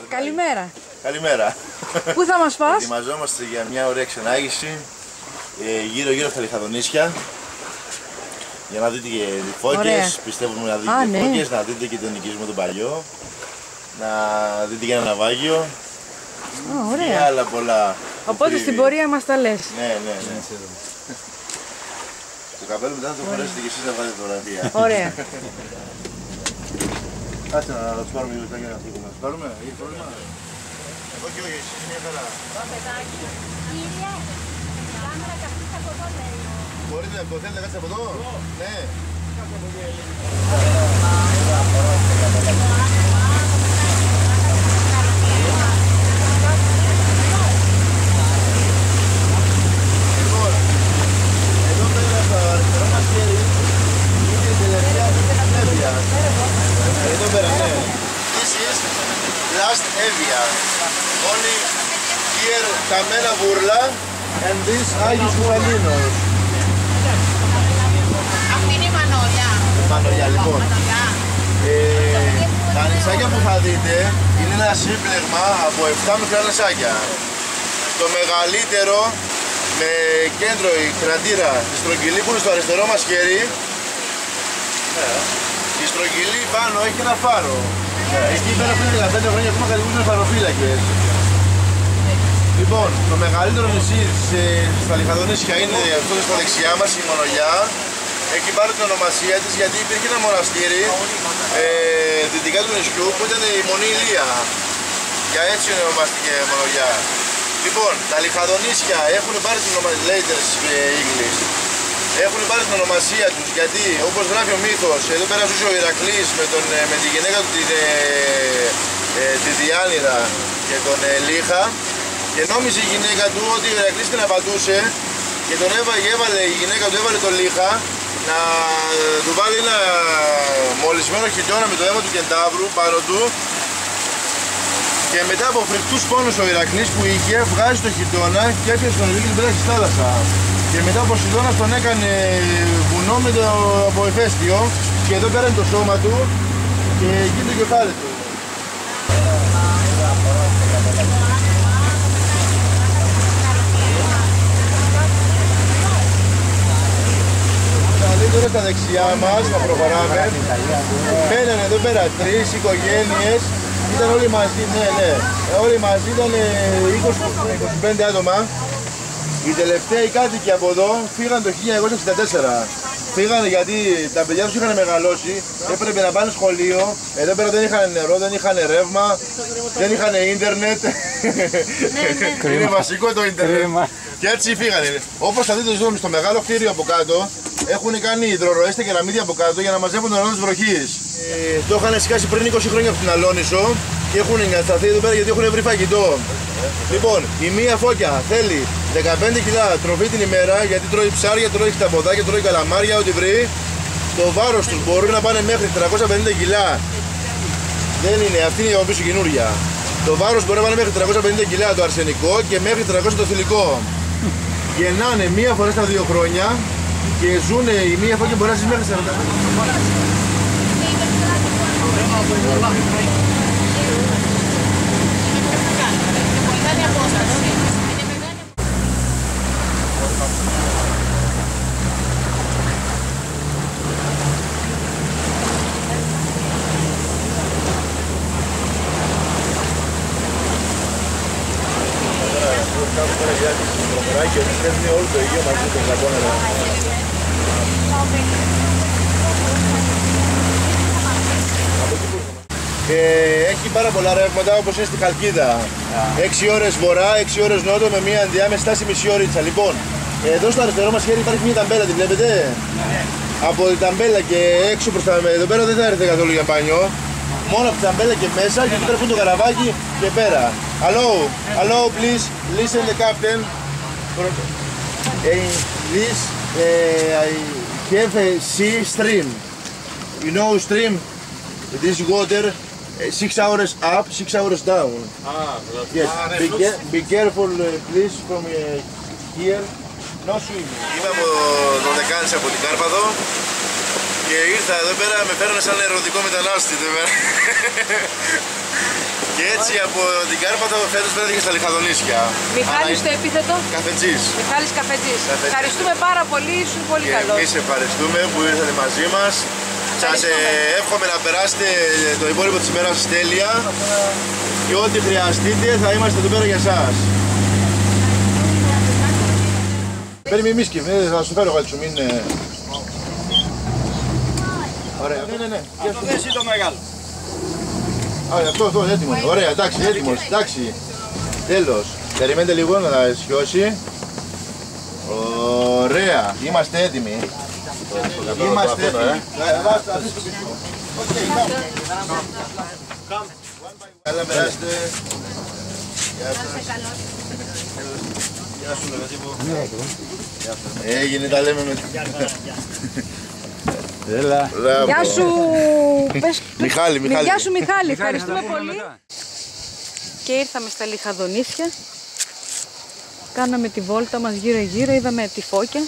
Καλημέρα. Καλημέρα. Πού θα μας πας? Ετοιμαζόμαστε για μια ωραία ξενάγηση γύρω-γύρω στα Λιχαδονήσια. Για να δείτε και φώκες, πιστεύουμε να δείτε και φώκες, να δείτε και τον οικισμό τον παλιό. Να δείτε και ένα ναυάγιο. Ωραία. Και άλλα πολλά. Οπότε στην πορεία μας τα λες. Ναι. Το καπέλο μετά θα το φορέσετε και εσείς να βγάλετε φωτογραφία. Ωραία. Κάτσε να τους πάρουμε λίγο λεπτά για να φύγουμε. Να τους πάρουμε, έχει πρόβλημα? Όχι, εσείς μια χαρά. Κύριε, κάμερα καθίστε από εδώ λέει. Μπορείτε, το θέλετε να κάτσετε από εδώ? Ναι. Λοιπόν, εδώ πέρα στο αριστερό μας χέρι είναι η τελευταία Εύβοια. Εδώ πέρα, ναι. This is last Εύβοια. Only here Καμένα Βούρλα and this Άγιος Κουφαλίνος. Αυτή είναι η Μανολιά. Μανολιά, λοιπόν. Τα νησάκια που θα δείτε είναι ένα σύμπλεγμα από 7 μικρά νησάκια. Το μεγαλύτερο με κέντρο η κρατήρα τη Στρογγυλή που είναι στο αριστερό μας χέρι. Η Στρογγυλή πάνω έχει ένα φάρο. Εκεί πέρα πριν 15 χρόνια ακόμα κατοικούσαν φαροφύλακες. Λοιπόν, το μεγαλύτερο νησί στα Λιχαδονήσια είναι αυτό στα δεξιά μας, η Μανολιά. Έχει πάρει την ονομασία της γιατί υπήρχε ένα μοναστήρι δυτικά του νησιού που ήταν η Μονή Ηλία. Για έτσι ονομάστηκε Μανολιά. Λοιπόν, τα Λιχαδονήσια έχουν πάρει την έχουν πάρει την ονομασία τους γιατί όπως γράφει ο μύθος, εδώ πέρα ζούσε ο Ηρακλής με τη γυναίκα του τη Διάνυρα και τον Λίχα και νόμιζε η γυναίκα του ότι ο Ηρακλής την απαντούσε και η γυναίκα του έβαλε τον Λίχα να του βάλει ένα μολυσμένο χιτώνα με το αίμα του κεντάβρου πάνω του και μετά από φρικτούς πόνους ο Ηρακλής που είχε βγάζει το χιτώνα και έπιασε τον Ηρακλή και τον πέταξε στη θάλασσα και μετά ο Ποσειδώνας τον έκανε βουνό από ηφαίστειο και εδώ πέρα είναι το σώμα του και εκεί είναι το κεφάλι του. Τώρα στα δεξιά μας θα προχωράμε. Μένανε εδώ πέρα 3 οικογένειες. Ήταν όλοι μαζί, ναι. Όλοι μαζί ήταν 20-25 άτομα. Οι τελευταίοι κάτοικοι από εδώ φύγαν το 1964. Φύγανε γιατί τα παιδιά τους είχαν μεγαλώσει, έπρεπε να πάνε σχολείο. Εδώ πέρα δεν είχαν νερό, δεν είχαν ρεύμα, δεν είχαν ίντερνετ. Είναι βασικό το ίντερνετ. Και έτσι φύγανε. Όπως θα δείτε στο μεγάλο κτίριο από κάτω, έχουν κάνει υδροροές και κεραμίδια από κάτω για να μαζεύουν το νερό της βροχής. Το είχαν σκάσει πριν 20 χρόνια από την Αλόνισο και έχουν εγκατασταθεί εδώ πέρα γιατί έχουν βρει φαγητό. Λοιπόν, η μία φώκια θέλει 15 κιλά τροφή την ημέρα γιατί τρώει ψάρια, τρώει χταποδάκια, τρώει καλαμάρια, ό,τι βρει. Το βάρος τους μπορεί να πάνε μέχρι 350 κιλά. Δεν είναι, αυτή είναι η πίσω καινούρια. Το βάρος μπορεί να πάνε μέχρι 350 κιλά το αρσενικό και μέχρι 300 το θηλυκό. Γεννάνε μία φορά στα 2 χρόνια και ζουν η μία φώκια μπορεί να ζήσει μέχρι 40. Και στέλνει όλο το Αιγαίο μαζί τον Λακώνερα. Έχει πάρα πολλά ρεύματα όπως είναι στη Χαλκίδα. 6 ώρες βορρά, 6 ώρες νότο με μια ενδιάμεση στάση μισή ωρίτσα. Λοιπόν, εδώ στο αριστερό μας χέρι υπάρχει μια ταμπέλα, τη βλέπετε? Από την ταμπέλα και έξω προς τα εδώ πέρα δεν θα έρθετε καθόλου για μπάνιο. Μόνο από την ταμπέλα και μέσα και εκεί τρέφουν το καραβάκι και πέρα. Hello, please, listen the captain. This I have a sea stream. You know stream? This water 6 hours up, 6 hours down. Yes. Be careful, please, from here. No swimming. Είμαι από το Δεκάνης από την Κάρπαδο. Και ήρθα εδώ πέρα, με φέρνουν σαν ερωτικό μετανάστη εδώ πέρα. Και έτσι από την Κάρπαθο φέτος βρέθηκε στα Λιχαδονήσια. Μιχάλης το επίθετο. Καφετζής. Μιχάλης Καφετζής. Ευχαριστούμε πάρα πολύ, ήσουν πολύ καλός. Εμείς ευχαριστούμε που ήρθατε μαζί μας. Σας εύχομαι να περάσετε το υπόλοιπο της ημέρας τέλεια. Και ό,τι χρειαστείτε θα είμαστε εδώ πέρα για εσάς. Παίρνει μιμίσκι, θα σου φέρω γαλτσου, μην... Ωραία, ναι. Αυτό δεν το μεγάλο. Αυτό, έτοιμο. Ωραία, εντάξει, έτοιμος, εντάξει. Τέλος. Περιμένετε λίγο να τα σιώσει. Ωραία, είμαστε έτοιμοι. Είμαστε έτοιμοι. Καλά περάστε. Γεια σας. Γεια σου, Λεβετήπο. Έγινε, τα λέμε μετά. Έλα. Γεια σου Μιχάλη. Γεια σου Μιχάλη, ευχαριστούμε πολύ. Και ήρθαμε στα Λιχαδονήσια. Κάναμε τη βόλτα μας γύρω-γύρω, είδαμε τη Φώκια.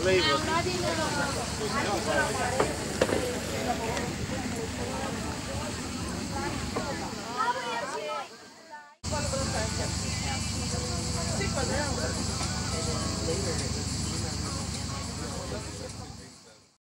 Flavor.